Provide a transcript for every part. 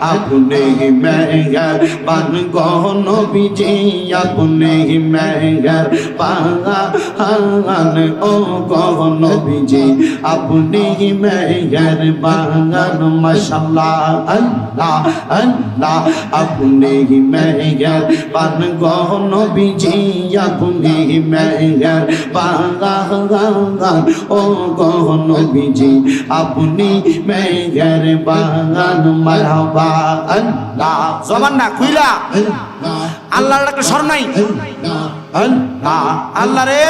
আপনি মেহেরবান গো নবীজি আপনি মেহেরবান ও গো নবীজি আপনি মেহেরবান মাশাআল্লাহ আল্লাহ আল্লাহ আপনি মেহেরবান গো নবীজি আপনি মেহেরবান ও গো নবীজি আপনি মেহেরবান মারহাবা আল্লাহ জবান না খুইলা আল্লাহর একটা স্মরণ নাই আল্লাহ আল্লাহ রে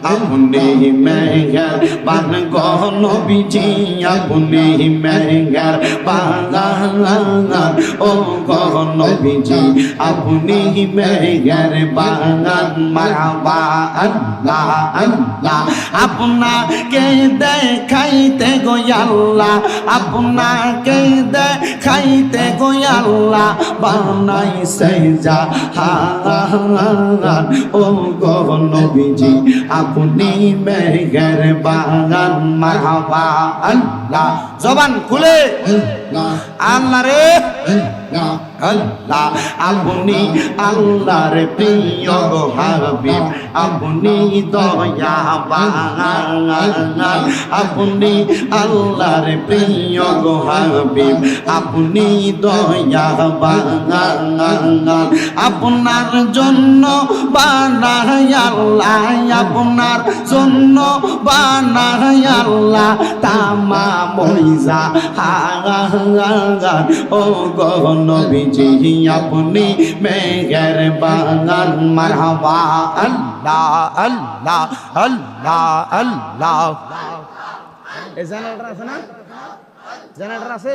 আপনি মেহেরবান গো নবীজি আপনি মেহেরবান ও গো নবীজি আপনি মেহেরবান মারহাবা আল্লাহ আল্লাহ আপনাকে দেখাইতে গো আল্লাহ আপনাকে দেখাইতে গো আল্লাহ বানাইছে জাহান ও গো নবীজি আপনি মেহেরবান মারহাবা আল্লাহ জবান খুলে আল্লাহ রে আল্লাহ আপনি আল্লাহর প্রিয় হাবিব আপনি দয়াবান আপনি আল্লাহর প্রিয় হাবিব আপনি দয়াবান আপনার জন্য বানাই আল্লাহ আপনার জন্য বানাই আল্লাহ তামা মইজা ও গো নবীজি আপনি মেহেরবান মারহাবা আল্লাহ আল্লাহ আল্লাহ আল্লাহ এই জেনারেটর আছে না জেনারেটর আছে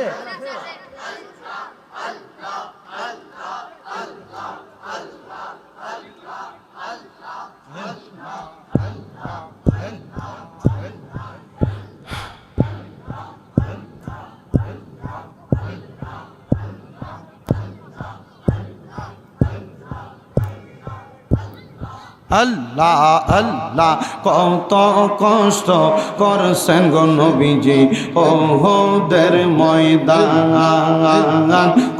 আল্লাহ আল্লাহ কত কষ্ট করছেন গো নবীজি ওহদের ময়দান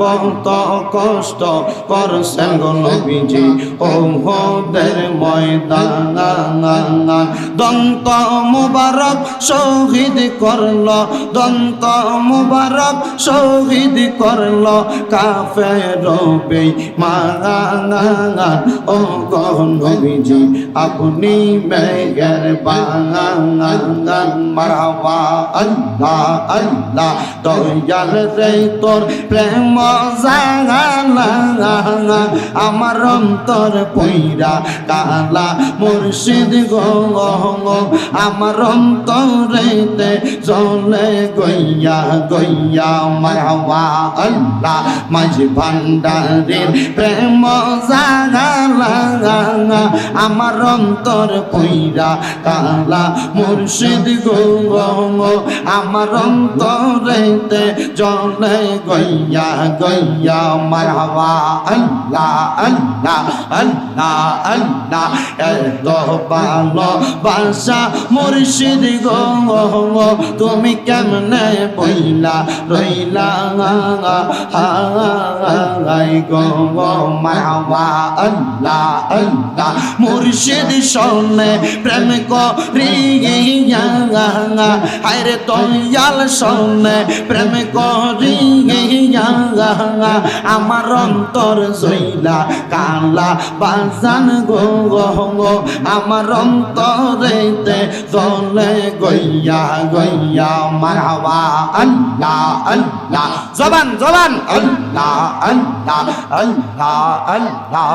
কত কষ্ট করছেন গো নবীজি ওহদের ময়দান দন্ত মুবারক শহীদ করলো দন্ত মুবারক শহীদ করলো কাফের বেঈমান ও গো নবীজি আপনি মেহেরবান মারহাবা আল্লাহ আল্লাহ দয়াল রে তোর প্রেম জাগালা আমার অন্তর পইরা কালা মুর্শিদ গো আমার অন্তরেতে জ্বলে গইয়া গইয়া মারহাবা আল্লাহ মাঝ ভান্ডারের প্রেম জাগালা আমার অন্তর পইরা কালা মুর্শিদ গো আমার অন্তরেতে জ্বলে গইয়া গইয়া মারহাবা আল্লাহ আল্লাহ আল্লাহ আল্লাহ এত ভালোবাসা মুর্শিদ গো তুমি কেমনে বইলা রইলা হাই গো মারহাবা আল্লাহ আল্লাহ মুর্শিদ শোনে প্রেম করিয়া হায়রে দয়াল শোনে প্রেম করিয়া আমার অন্তর জইলা কালা বাজান গো আমার অন্তরেতে জ্বলে গইয়া গইয়া মারহাবা আল্লাহ আল্লাহ জবান জবান আল্লাহ আল্লাহ আল্লাহ আল্লাহ